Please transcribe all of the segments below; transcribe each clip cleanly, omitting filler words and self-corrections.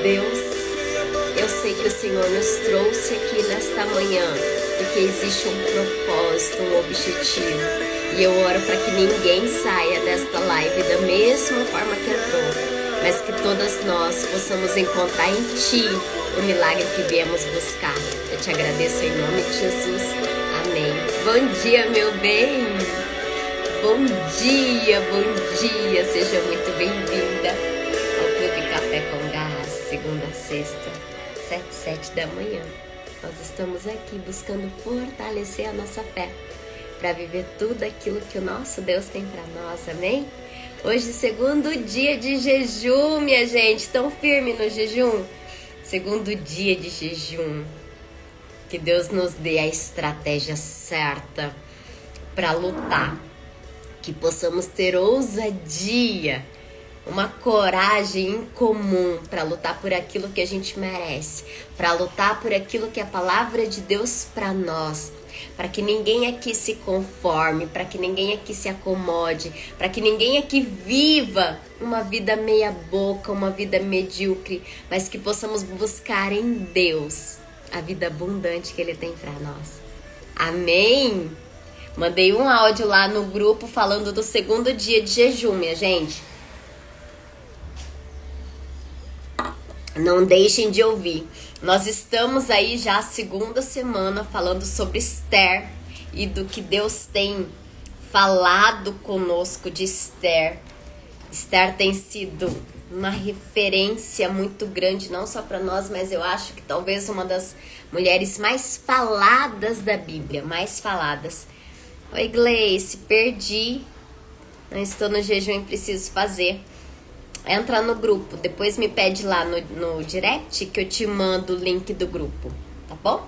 Deus, eu sei que o Senhor nos trouxe aqui nesta manhã, porque existe um propósito, um objetivo. E eu oro para que ninguém saia desta live da mesma forma que entrou, mas que todas nós possamos encontrar em Ti o milagre que viemos buscar. Eu te agradeço em nome de Jesus. Amém. Bom dia, meu bem. Bom dia, bom dia. Seja muito bem-vinda ao Clube Café com Gás, segunda a sexta, 7 da manhã. Nós estamos aqui buscando fortalecer a nossa fé para viver tudo aquilo que o nosso Deus tem para nós, amém? Hoje, segundo dia de jejum, minha gente, tão firme no jejum? Segundo dia de jejum, que Deus nos dê a estratégia certa para lutar, que possamos ter ousadia, uma coragem incomum para lutar por aquilo que a gente merece, para lutar por aquilo que é a palavra de Deus para nós, para que ninguém aqui se conforme, para que ninguém aqui se acomode, para que ninguém aqui viva uma vida meia boca, uma vida medíocre, mas que possamos buscar em Deus a vida abundante que Ele tem para nós. Amém? Mandei um áudio lá no grupo falando do segundo dia de jejum, minha gente. Não deixem de ouvir. Nós estamos aí já a segunda semana falando sobre Esther e do que Deus tem falado conosco de Esther. Esther tem sido uma referência muito grande, não só para nós, mas eu acho que talvez uma das mulheres mais faladas da Bíblia, mais faladas. Oi, Gleice, perdi, não estou no jejum e preciso fazer. Entra no grupo, depois me pede lá no direct que eu te mando o link do grupo, tá bom?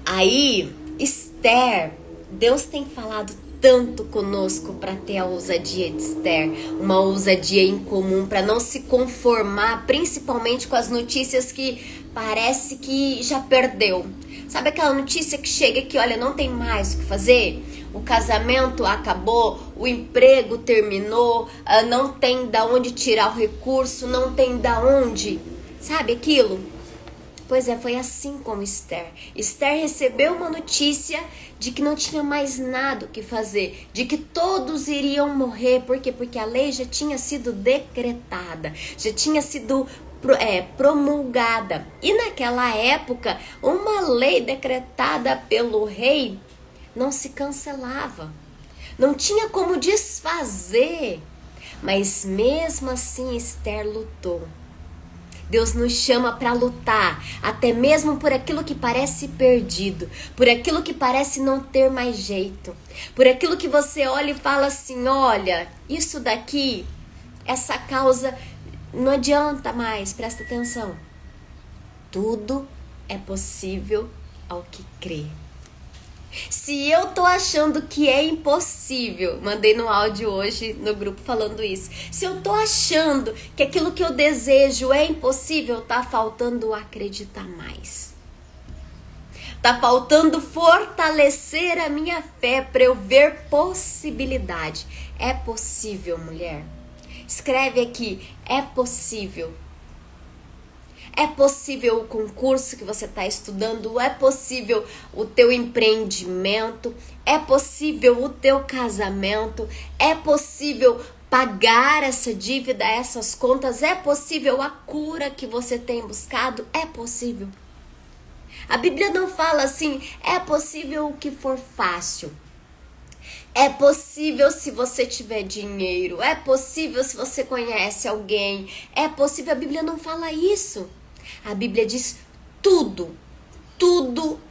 Aí, Esther, Deus tem falado tanto conosco para ter a ousadia de Esther, uma ousadia incomum, para não se conformar, principalmente com as notícias que parece que já perdeu. Sabe aquela notícia que chega que, olha, não tem mais o que fazer? O casamento acabou, o emprego terminou, não tem da onde tirar o recurso, não tem da onde, sabe aquilo? Pois é, foi assim como Esther. Esther recebeu uma notícia de que não tinha mais nada o que fazer, de que todos iriam morrer. Por quê? Porque a lei já tinha sido decretada, já tinha sido promulgada. E naquela época, uma lei decretada pelo rei não se cancelava, não tinha como desfazer, mas mesmo assim Esther lutou. Deus nos chama para lutar, até mesmo por aquilo que parece perdido, por aquilo que parece não ter mais jeito, por aquilo que você olha e fala assim, olha, isso daqui, essa causa não adianta mais, presta atenção. Tudo é possível ao que crê. Se eu tô achando que é impossível, mandei no áudio hoje no grupo falando isso. Se eu tô achando que aquilo que eu desejo é impossível, tá faltando acreditar mais. Tá faltando fortalecer a minha fé para eu ver possibilidade. É possível, mulher. Escreve aqui, é possível. É possível o concurso que você está estudando, é possível o teu empreendimento, é possível o teu casamento, é possível pagar essa dívida, essas contas, é possível a cura que você tem buscado, é possível. A Bíblia não fala assim, é possível o que for fácil. É possível se você tiver dinheiro, é possível se você conhece alguém, é possível, a Bíblia não fala isso. A Bíblia diz tudo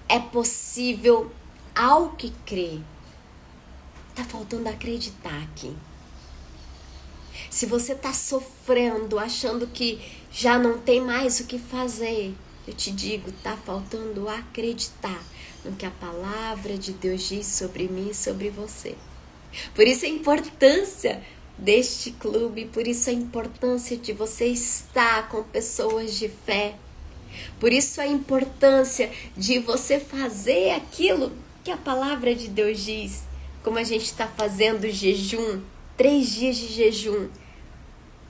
é possível ao que crê. Tá faltando acreditar aqui. Se você tá sofrendo, achando que já não tem mais o que fazer, eu te digo, tá faltando acreditar no que a palavra de Deus diz sobre mim e sobre você. Por isso a importância deste clube, por isso a importância de você estar com pessoas de fé, por isso a importância de você fazer aquilo que a palavra de Deus diz, como a gente está fazendo jejum, 3 dias de jejum.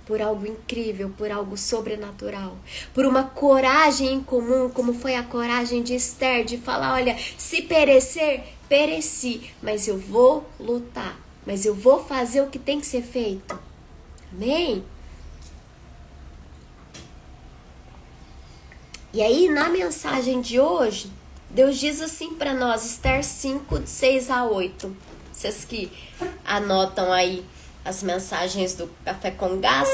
por algo incrível, por algo sobrenatural, por uma coragem incomum, como foi a coragem de Esther, de falar, olha, se perecer, pereci, mas eu vou lutar, mas eu vou fazer o que tem que ser feito. Amém? E aí, na mensagem de hoje, Deus diz assim para nós, Esther 5, de 6 a 8. Vocês que anotam aí as mensagens do Café com Gás,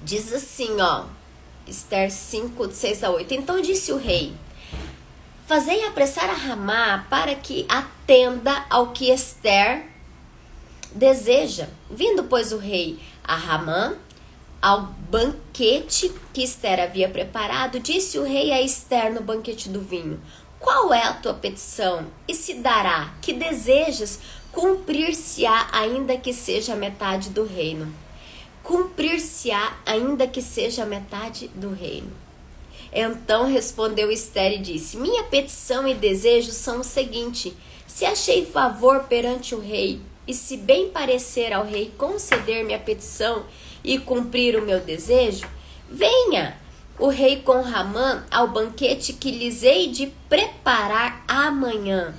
diz assim, ó, Esther 5, de 6 a 8. Então disse o rei, fazei apressar a Ramá para que atenda ao que Esther deseja. Vindo, pois, o rei a Ramã, ao banquete que Esther havia preparado, disse o rei a Esther no banquete do vinho, qual é a tua petição? E se dará, que desejas, cumprir-se-á ainda que seja metade do reino. Cumprir-se-á ainda que seja metade do reino. Então respondeu Esther e disse, minha petição e desejo são o seguinte, se achei favor perante o rei, e se bem parecer ao rei conceder-me a petição e cumprir o meu desejo, venha o rei com Ramã ao banquete que lhes hei de preparar amanhã.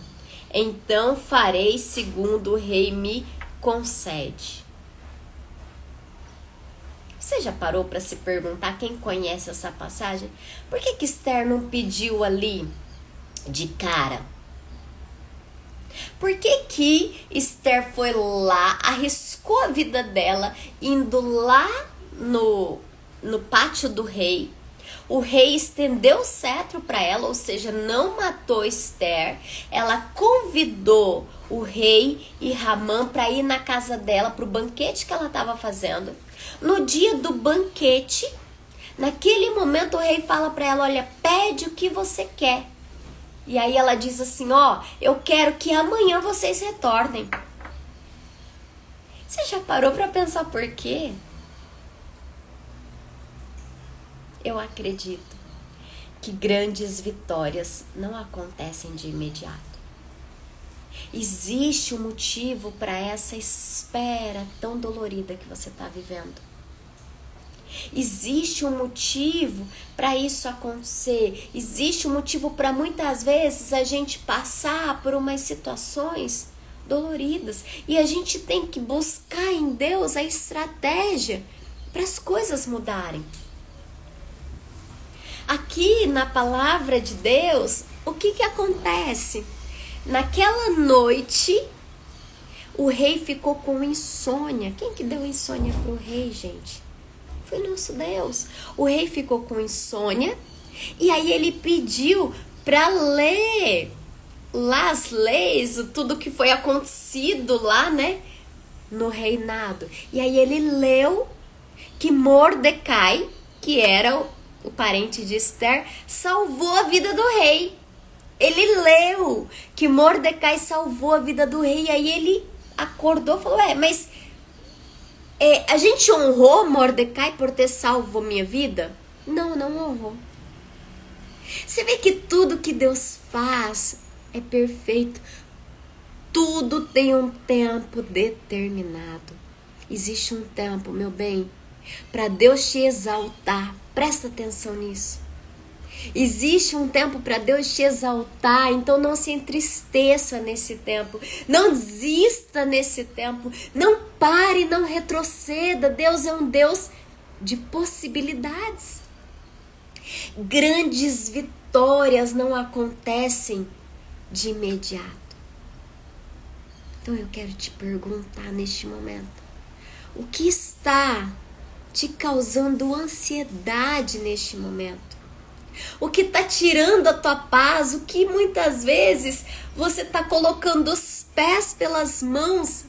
Então farei segundo o rei me concede. Você já parou para se perguntar, quem conhece essa passagem? Por que Esther não pediu ali de cara? Por que Esther foi lá, arriscou a vida dela, indo lá no pátio do rei? O rei estendeu o cetro para ela, ou seja, não matou Esther. Ela convidou o rei e Ramã para ir na casa dela, para o banquete que ela estava fazendo. No dia do banquete, naquele momento o rei fala para ela, olha, pede o que você quer. E aí ela diz assim, ó, eu quero que amanhã vocês retornem. Você já parou para pensar por quê? Eu acredito que grandes vitórias não acontecem de imediato. Existe um motivo para essa espera tão dolorida que você está vivendo. Existe um motivo para isso acontecer. Existe um motivo para muitas vezes a gente passar por umas situações doloridas. E a gente tem que buscar em Deus a estratégia para as coisas mudarem. Aqui na palavra de Deus, o que acontece? Naquela noite, o rei ficou com insônia. Quem que deu insônia para o rei, gente? Foi nosso Deus. O rei ficou com insônia e aí ele pediu para ler lá as leis, tudo que foi acontecido lá, né, no reinado. E aí ele leu que Mordecai, que era o parente de Esther, salvou a vida do rei. Ele leu que Mordecai salvou a vida do rei, e aí ele acordou e falou, mas a gente honrou Mordecai por ter salvo minha vida? Não honrou. Você vê que tudo que Deus faz é perfeito. Tudo tem um tempo determinado. Existe um tempo, meu bem, para Deus te exaltar. Presta atenção nisso. Existe um tempo para Deus te exaltar, então não se entristeça nesse tempo, não desista nesse tempo, não pare, não retroceda. Deus é um Deus de possibilidades. Grandes vitórias não acontecem de imediato. Então eu quero te perguntar neste momento, o que está te causando ansiedade neste momento? O que está tirando a tua paz? O que muitas vezes você está colocando os pés pelas mãos,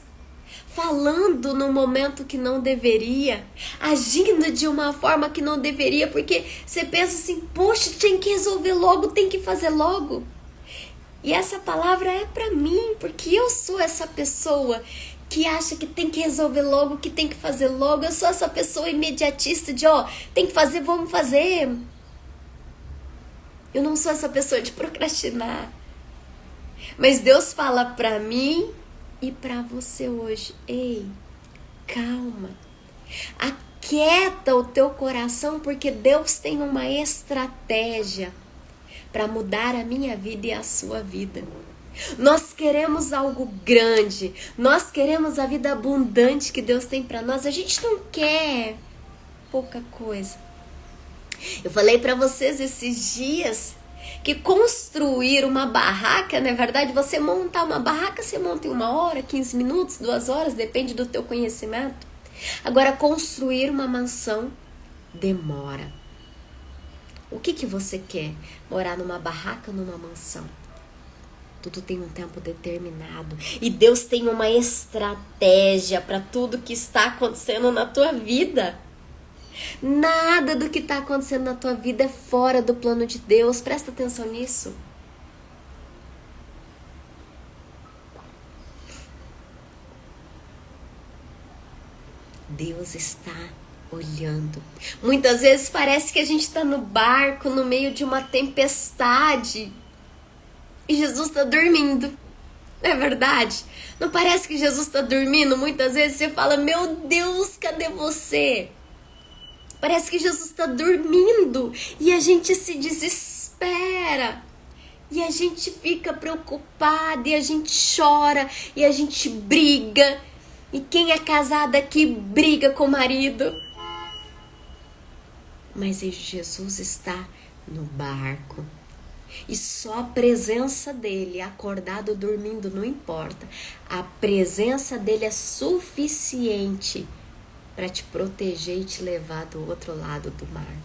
falando no momento que não deveria, agindo de uma forma que não deveria, porque você pensa assim, poxa, tem que resolver logo, tem que fazer logo. E essa palavra é para mim, porque eu sou essa pessoa que acha que tem que resolver logo, que tem que fazer logo. Eu sou essa pessoa imediatista de, tem que fazer, vamos fazer. Eu não sou essa pessoa de procrastinar. Mas Deus fala pra mim e pra você hoje, ei, calma. Aquieta o teu coração, porque Deus tem uma estratégia para mudar a minha vida e a sua vida. Nós queremos algo grande, nós queremos a vida abundante que Deus tem para nós. A gente não quer pouca coisa. Eu falei para vocês esses dias que construir uma barraca, na verdade, você montar uma barraca, você monta em 1 hora, 15 minutos, 2 horas, depende do teu conhecimento. Agora, construir uma mansão demora. O que você quer? Morar numa barraca ou numa mansão? Tudo tem um tempo determinado. E Deus tem uma estratégia para tudo que está acontecendo na tua vida. Nada do que está acontecendo na tua vida é fora do plano de Deus. Presta atenção nisso. Deus está olhando. Muitas vezes parece que a gente está no barco, no meio de uma tempestade, e Jesus está dormindo. Não é verdade? Não parece que Jesus está dormindo? Muitas vezes você fala, meu Deus, cadê você? Parece que Jesus está dormindo e a gente se desespera. E a gente fica preocupada, e a gente chora, e a gente briga. E quem é casado aqui briga com o marido. Mas Jesus está no barco. E só a presença dele, acordado ou dormindo, não importa. A presença dele é suficiente para te proteger e te levar do outro lado do mar.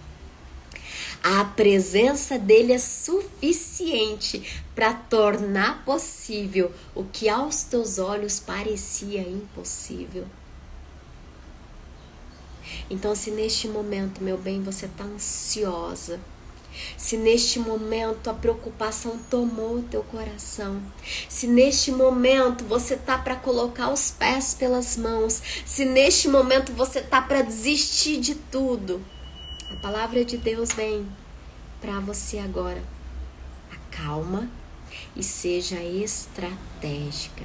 A presença dele é suficiente para tornar possível o que aos teus olhos parecia impossível. Então, se neste momento, meu bem, você está ansiosa, se neste momento a preocupação tomou o teu coração, se neste momento você tá para colocar os pés pelas mãos, se neste momento você tá para desistir de tudo, a palavra de Deus vem para você agora. Acalma e seja estratégica.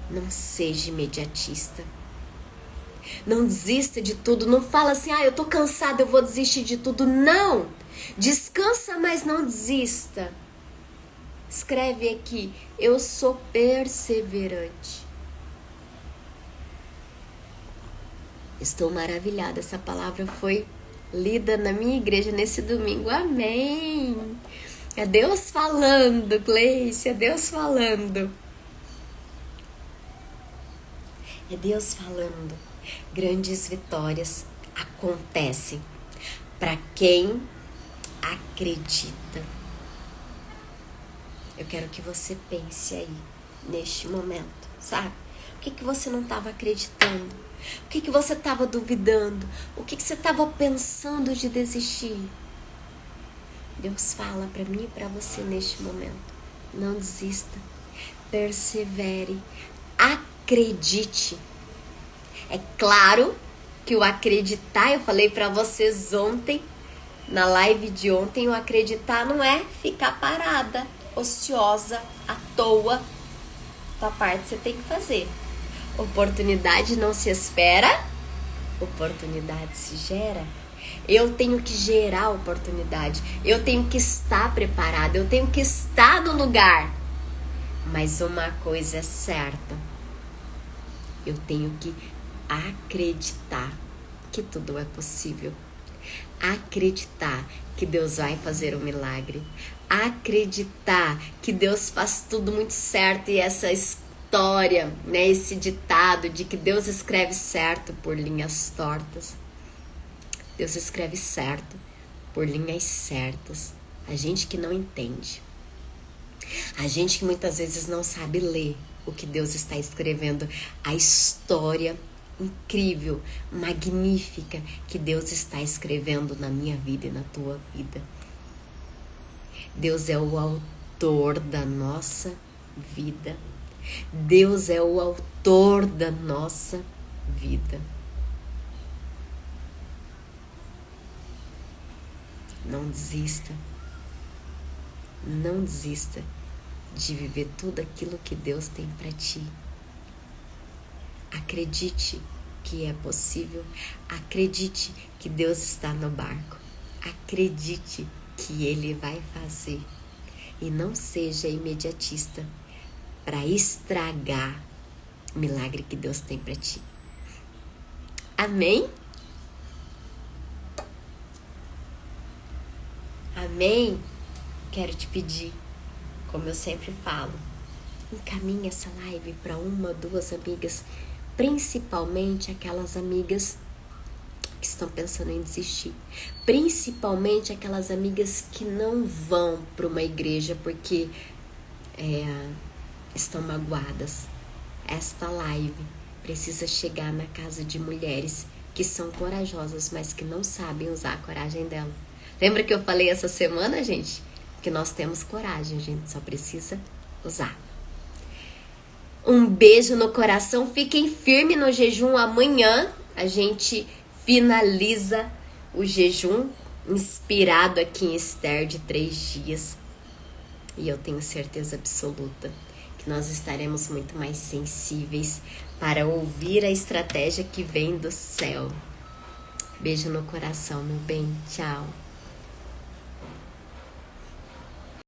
Não seja imediatista. Não desista de tudo. Não fala assim, eu tô cansada, eu vou desistir de tudo. Não! Descansa, mas não desista. Escreve aqui, eu sou perseverante. Estou maravilhada. Essa palavra foi lida na minha igreja nesse domingo. Amém! É Deus falando, Gleice, é Deus falando. É Deus falando. Grandes vitórias acontecem para quem acredita. Eu quero que você pense aí, neste momento, sabe? O que você não estava acreditando? O que você estava duvidando? O que você estava pensando de desistir? Deus fala para mim e para você neste momento. Não desista. Persevere. Acredite. É claro que o acreditar, eu falei para vocês ontem, na live de ontem, o acreditar não é ficar parada, ociosa, à toa. Tua parte você tem que fazer. Oportunidade não se espera, oportunidade se gera. Eu tenho que gerar oportunidade, eu tenho que estar preparada, eu tenho que estar no lugar. Mas uma coisa é certa, eu tenho que acreditar que tudo é possível. Acreditar que Deus vai fazer um milagre. Acreditar que Deus faz tudo muito certo. E essa história, né, esse ditado de que Deus escreve certo por linhas tortas. Deus escreve certo por linhas certas. A gente que não entende. A gente que muitas vezes não sabe ler o que Deus está escrevendo. A história incrível, magnífica que Deus está escrevendo na minha vida e na tua vida. Deus é o autor da nossa vida. Deus é o autor da nossa vida. Não desista. Não desista de viver tudo aquilo que Deus tem para ti. Acredite que é possível. Acredite que Deus está no barco. Acredite que Ele vai fazer. E não seja imediatista para estragar o milagre que Deus tem para ti. Amém? Amém? Quero te pedir, como eu sempre falo, encaminhe essa live para uma, duas amigas, principalmente aquelas amigas que estão pensando em desistir, principalmente aquelas amigas que não vão para uma igreja porque estão magoadas. Esta live precisa chegar na casa de mulheres que são corajosas, mas que não sabem usar a coragem dela. Lembra que eu falei essa semana, gente? Que nós temos coragem, a gente só precisa usar. Um beijo no coração, fiquem firmes no jejum. Amanhã a gente finaliza o jejum inspirado aqui em Esther de 3 dias. E eu tenho certeza absoluta que nós estaremos muito mais sensíveis para ouvir a estratégia que vem do céu. Beijo no coração, meu bem. Tchau.